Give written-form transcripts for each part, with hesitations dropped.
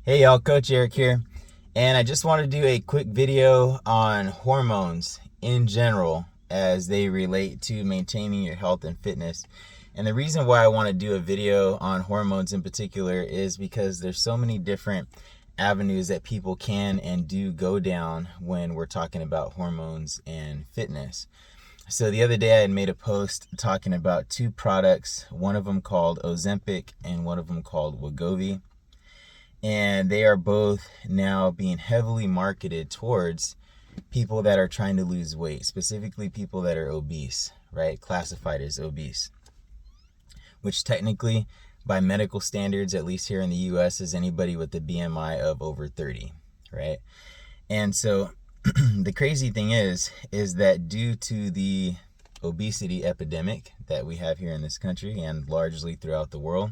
Hey y'all, Coach Eric here, and I just want to do a quick video on hormones in general as they relate to maintaining your health and fitness. And the reason why I want to do a video on hormones in particular is because there's so many different avenues that people can and do go down when we're talking about hormones and fitness. So the other day I had made a post talking about two products, one of them called Ozempic and one of them called Wegovy. And they are both now being heavily marketed towards people that are trying to lose weight, specifically people that are obese, right? Classified as obese, which technically by medical standards, at least here in the US, is anybody with a BMI of over 30, right? And so the crazy thing is that due to the obesity epidemic that we have here in this country and largely throughout the world,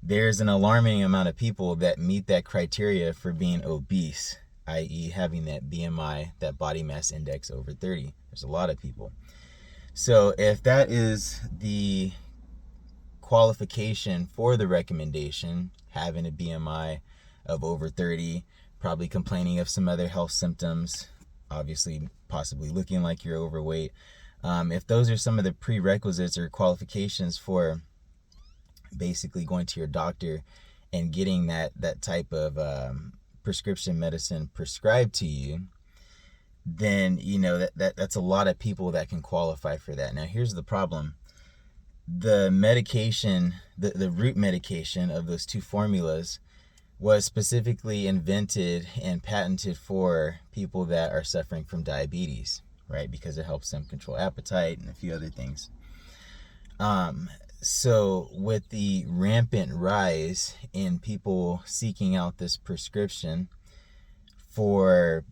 there's an alarming amount of people that meet that criteria for being obese, i.e. having that BMI, that body mass index over 30. There's a lot of people. So if that is the qualification for the recommendation, having a BMI of over 30, probably complaining of some other health symptoms, obviously possibly looking like you're overweight, if those are some of the prerequisites or qualifications for basically going to your doctor and getting that type of prescription medicine prescribed to you, then that's a lot of people that can qualify for that. Now here's the problem. The medication, the root medication of those two formulas was specifically invented and patented for people that are suffering from diabetes, right? Because it helps them control appetite and a few other things. So with the rampant rise in people seeking out this prescription for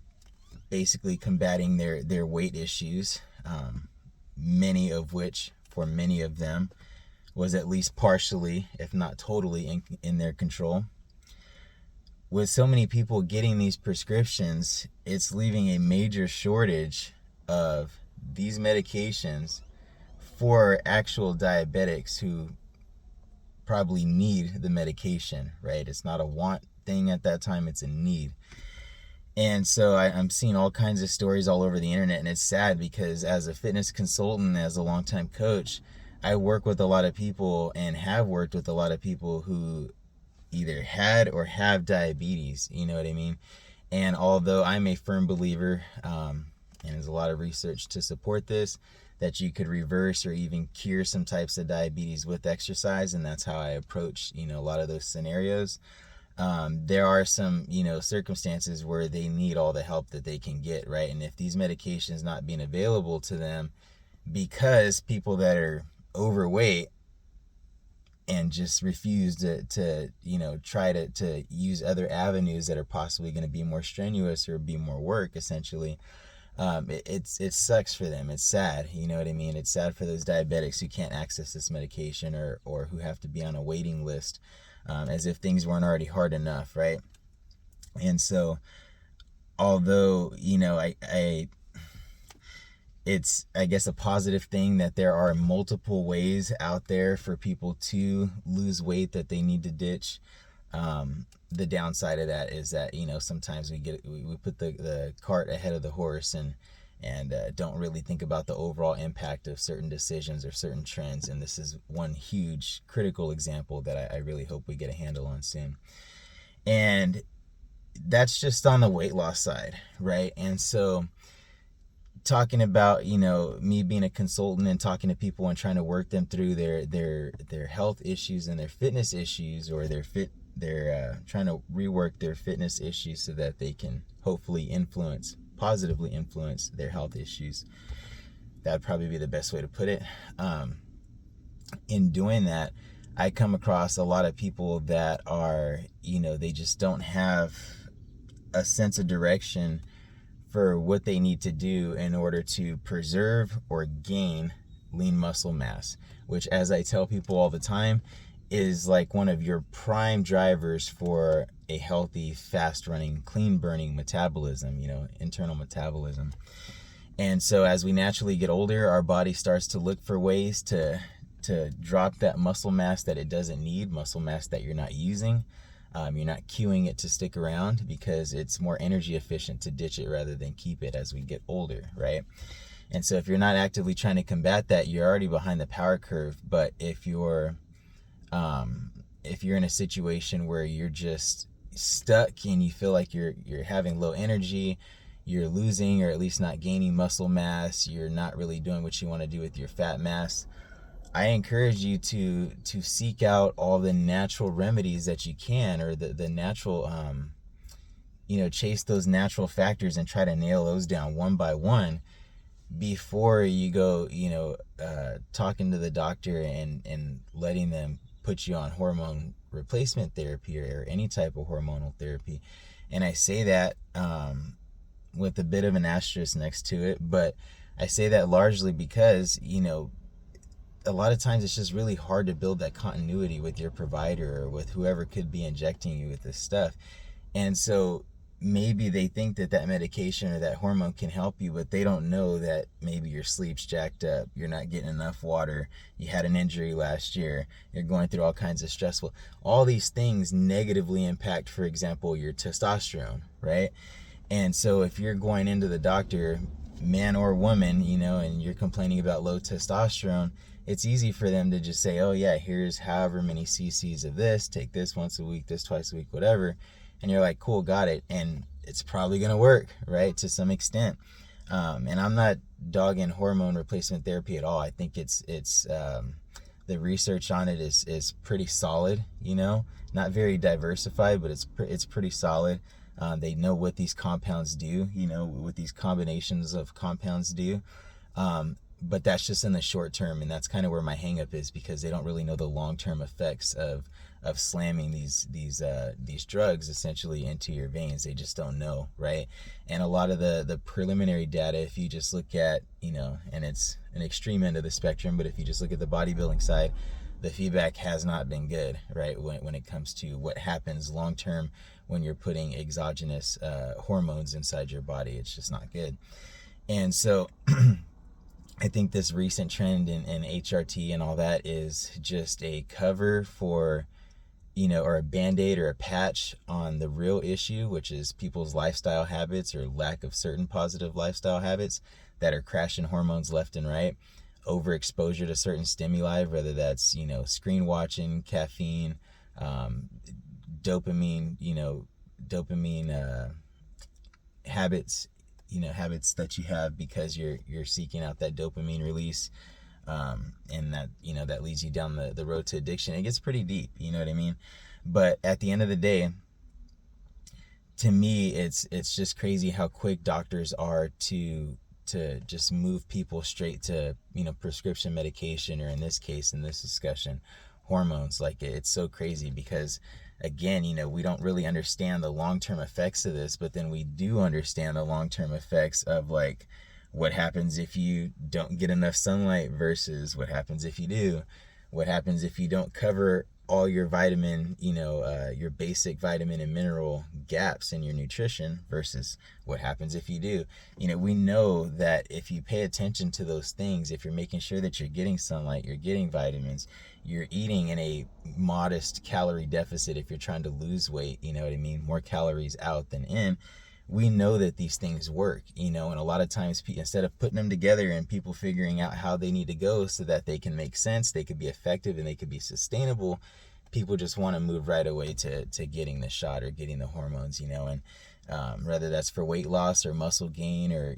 basically combating their weight issues, many of which, for many of them, was at least partially, if not totally, in their control. With so many people getting these prescriptions, it's leaving a major shortage of these medications for actual diabetics who probably need the medication, right? It's not a want thing at that time, it's a need. And so I'm seeing all kinds of stories all over the internet, and it's sad because as a fitness consultant, as a longtime coach, I work with a lot of people and have worked with a lot of people who either had or have diabetes, you know what I mean? And although I'm a firm believer, and there's a lot of research to support this, that you could reverse or even cure some types of diabetes with exercise, and that's how I approach a lot of those scenarios. There are some circumstances where they need all the help that they can get, right? And if these medications not being available to them because people that are overweight and just refuse to try to use other avenues that are possibly going to be more strenuous or be more work, essentially, it sucks for them. It's sad, you know what I mean? It's sad for those diabetics who can't access this medication or who have to be on a waiting list, as if things weren't already hard enough, right? And so, although it's, I guess, a positive thing that there are multiple ways out there for people to lose weight that they need to ditch. The downside of that is that sometimes we put the cart ahead of the horse and don't really think about the overall impact of certain decisions or certain trends. And this is one huge critical example that I really hope we get a handle on soon. And that's just on the weight loss side, right? And so talking about me being a consultant and talking to people and trying to work them through their health issues and their fitness issues, or they're trying to rework their fitness issues so that they can hopefully positively influence their health issues. That'd probably be the best way to put it. In doing that, I come across a lot of people that are, they just don't have a sense of direction for what they need to do in order to preserve or gain lean muscle mass, which, as I tell people all the time, is like one of your prime drivers for a healthy, fast-running, clean-burning metabolism, internal metabolism. And so as we naturally get older, our body starts to look for ways to drop that muscle mass that it doesn't need, muscle mass that you're not using. You're not queuing it to stick around because it's more energy efficient to ditch it rather than keep it as we get older, right? And so if you're not actively trying to combat that, you're already behind the power curve. But if you're in a situation where you're just stuck and you feel like you're having low energy, you're losing or at least not gaining muscle mass, you're not really doing what you want to do with your fat mass, I encourage you to seek out all the natural remedies that you can, or the natural chase those natural factors and try to nail those down one by one before you go, talking to the doctor and letting them put you on hormone replacement therapy or any type of hormonal therapy. And I say that with a bit of an asterisk next to it, but I say that largely because, a lot of times it's just really hard to build that continuity with your provider or with whoever could be injecting you with this stuff. And so maybe they think that medication or that hormone can help you, but they don't know that maybe your sleep's jacked up, you're not getting enough water, you had an injury last year, you're going through all kinds of stressful, all these things negatively impact, for example, your testosterone, right? And so if you're going into the doctor, man or woman, and you're complaining about low testosterone, it's easy for them to just say, oh yeah, here's however many cc's of this, take this once a week, this twice a week, whatever. And you're like, cool, got it. And it's probably going to work, right, to some extent. And I'm not dogging hormone replacement therapy at all. I think it's the research on it is pretty solid, not very diversified, but it's pretty solid. They know what these compounds do, what these combinations of compounds do. But that's just in the short term, and that's kind of where my hang up is, because they don't really know the long-term effects of slamming these drugs essentially into your veins. They just don't know, right? And a lot of the preliminary data, if you just look at, and it's an extreme end of the spectrum, but if you just look at the bodybuilding side, the feedback has not been good, right? When it comes to what happens long-term when you're putting exogenous hormones inside your body, it's just not good. And so I think this recent trend in HRT and all that is just a cover for, or a band-aid or a patch on the real issue, which is people's lifestyle habits or lack of certain positive lifestyle habits that are crashing hormones left and right. Overexposure to certain stimuli, whether that's, screen watching, caffeine, dopamine, habits, habits that you have because you're seeking out that dopamine release, and that, that leads you down the road to addiction. It gets pretty deep, you know what I mean? But at the end of the day, to me, it's just crazy how quick doctors are to just move people straight to, prescription medication, or in this case, in this discussion, hormones. Like, it's so crazy because, again, we don't really understand the long-term effects of this, but then we do understand the long-term effects of, like, what happens if you don't get enough sunlight versus what happens if you do, what happens if you don't cover all your vitamin, your basic vitamin and mineral gaps in your nutrition versus what happens if you do. We know that if you pay attention to those things, if you're making sure that you're getting sunlight, you're getting vitamins, you're eating in a modest calorie deficit if you're trying to lose weight, you know what I mean? More calories out than in. We know that these things work, and a lot of times instead of putting them together and people figuring out how they need to go so that they can make sense, they could be effective and they could be sustainable, people just want to move right away to getting the shot or getting the hormones, and whether that's for weight loss or muscle gain or,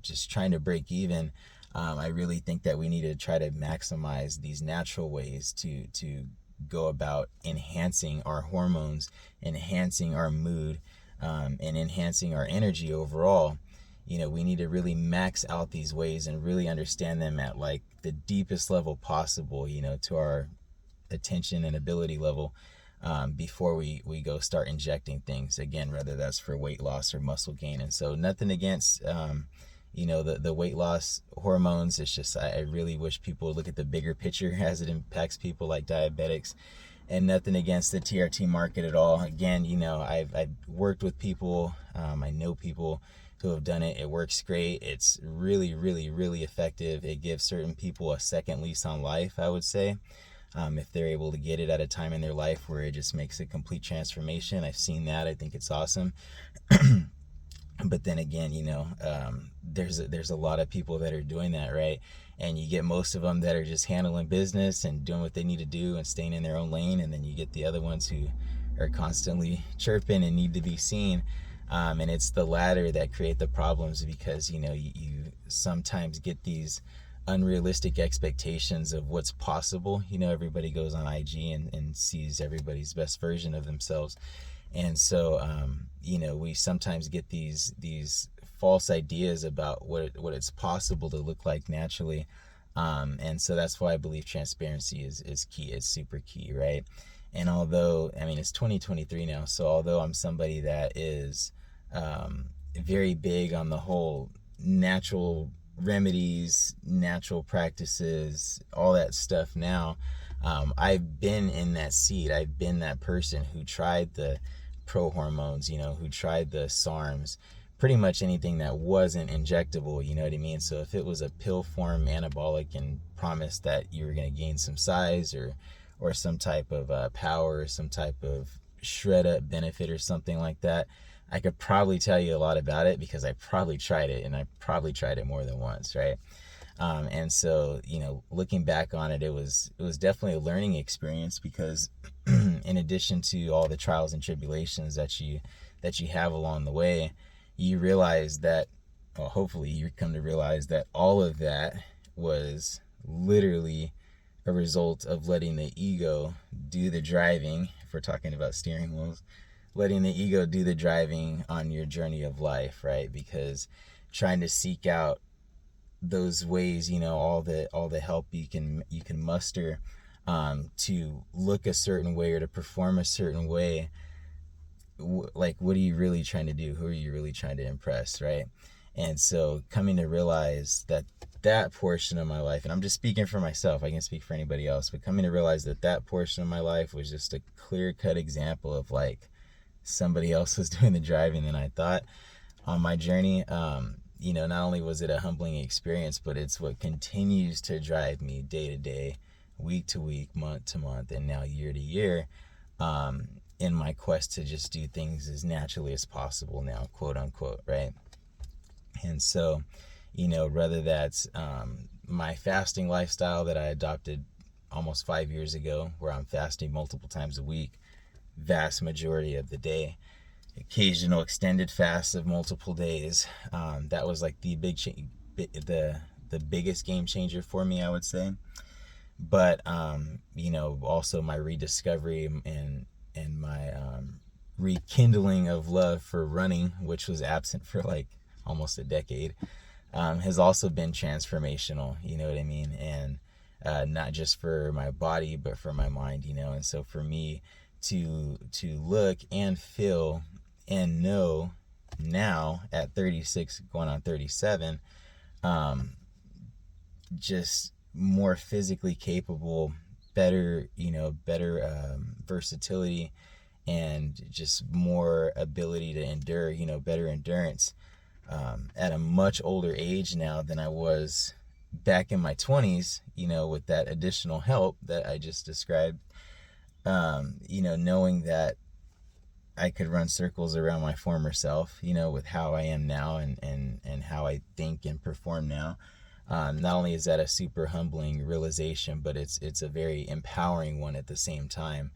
just trying to break even. I really think that we need to try to maximize these natural ways to go about enhancing our hormones, enhancing our mood, and enhancing our energy overall. We need to really max out these ways and really understand them at, like, the deepest level possible, to our attention and ability level, before we go start injecting things, again, whether that's for weight loss or muscle gain. And so nothing against the weight loss hormones. It's just I really wish people look at the bigger picture as it impacts people like diabetics, and nothing against the TRT market at all. Again, I've worked with people, I know people who have done it. It works great. It's really, really, really effective. It gives certain people a second lease on life, I would say. if they're able to get it at a time in their life where it just makes a complete transformation. I've seen that. I think it's awesome. But then again, there's a lot of people that are doing that, right? And you get most of them that are just handling business and doing what they need to do and staying in their own lane, and then you get the other ones who are constantly chirping and need to be seen. And it's the latter that create the problems, because you sometimes get these unrealistic expectations of what's possible. Everybody goes on IG and sees everybody's best version of themselves. And so, we sometimes get these false ideas about what it's possible to look like naturally. And so that's why I believe transparency is key. It's super key, right? And although, it's 2023 now, so although I'm somebody that is very big on the whole natural remedies, natural practices, all that stuff now, I've been in that seat. I've been that person who tried the pro hormones, who tried the SARMs, pretty much anything that wasn't injectable, you know what I mean? So if it was a pill form anabolic and promised that you were going to gain some size or some type of power, or some type of shred up benefit or something like that, I could probably tell you a lot about it, because I probably tried it, and I probably tried it more than once, right? And so, looking back on it, it was definitely a learning experience, because in addition to all the trials and tribulations that you have along the way, you realize that, well, hopefully you come to realize that all of that was literally a result of letting the ego do the driving. If we're talking about steering wheels, letting the ego do the driving on your journey of life, right? Because trying to seek out those ways, all the help you can muster to look a certain way or to perform a certain way, like, what are you really trying to do? Who are you really trying to impress, right? And so coming to realize that portion of my life, and I'm just speaking for myself, I can speak for anybody else, but coming to realize that portion of my life was just a clear-cut example of, like, somebody else was doing the driving than I thought on my journey. Not only was it a humbling experience, but it's what continues to drive me day to day, week to week, month to month, and now year to year, in my quest to just do things as naturally as possible now, quote unquote, right? And so, whether that's my fasting lifestyle that I adopted almost 5 years ago, where I'm fasting multiple times a week, vast majority of the day, occasional extended fasts of multiple days. That was like the biggest game changer for me, I would say. But also my rediscovery and my rekindling of love for running, which was absent for like almost a decade, has also been transformational. You know what I mean? And not just for my body, but for my mind. And so for me to look and feel and know now at 36 going on 37, just more physically capable, better versatility, and just more ability to endure, better endurance at a much older age now than I was back in my 20s, with that additional help that I just described. Knowing that I could run circles around my former self, with how I am now and how I think and perform now. Not only is that a super humbling realization, but it's a very empowering one at the same time,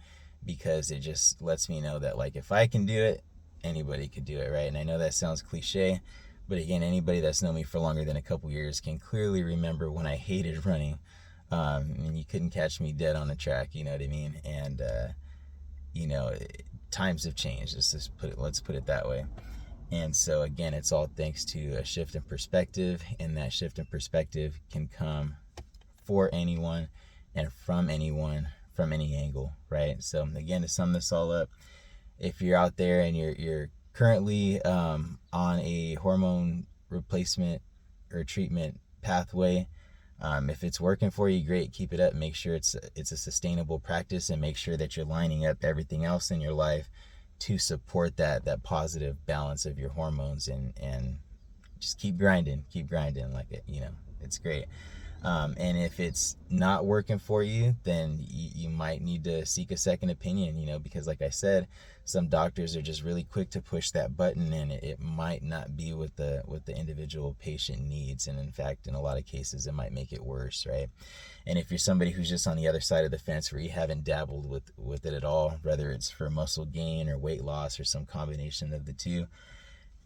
because it just lets me know that, like, if I can do it, anybody could do it, right? And I know that sounds cliche, but again, anybody that's known me for longer than a couple years can clearly remember when I hated running, and you couldn't catch me dead on the track, you know what I mean? And times have changed. Let's put it that way. And so again, it's all thanks to a shift in perspective, and that shift in perspective can come for anyone and from anyone from any angle, right? So again, to sum this all up, if you're out there and you're currently on a hormone replacement or treatment pathway, if it's working for you, great, keep it up. Make sure it's a sustainable practice, and make sure that you're lining up everything else in your life to support that positive balance of your hormones, and just keep grinding like it, it's great. And if it's not working for you, then you might need to seek a second opinion, because like I said, some doctors are just really quick to push that button, and it might not be what the individual patient needs. And in fact, in a lot of cases, it might make it worse, right? And if you're somebody who's just on the other side of the fence where you haven't dabbled with it at all, whether it's for muscle gain or weight loss or some combination of the two,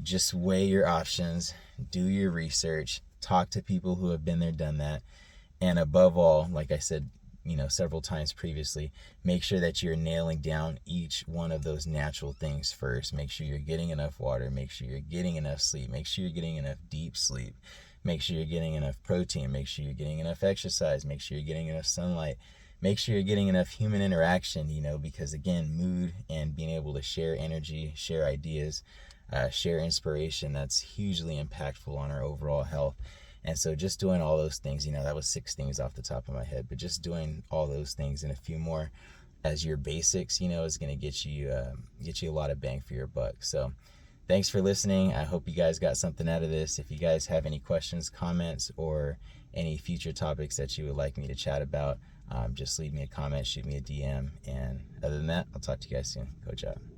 just weigh your options, do your research, talk to people who have been there, done that. And above all, like I said, several times previously, make sure that you're nailing down each one of those natural things first. Make sure you're getting enough water. Make sure you're getting enough sleep. Make sure you're getting enough deep sleep. Make sure you're getting enough protein. Make sure you're getting enough exercise. Make sure you're getting enough sunlight. Make sure you're getting enough human interaction, because again, mood and being able to share energy, share ideas, share inspiration, that's hugely impactful on our overall health. And so just doing all those things, that was 6 things off the top of my head, but just doing all those things and a few more as your basics, is going to get you a lot of bang for your buck. So thanks for listening. I hope you guys got something out of this. If you guys have any questions, comments, or any future topics that you would like me to chat about, just leave me a comment, shoot me a DM. And other than that, I'll talk to you guys soon. Coach out.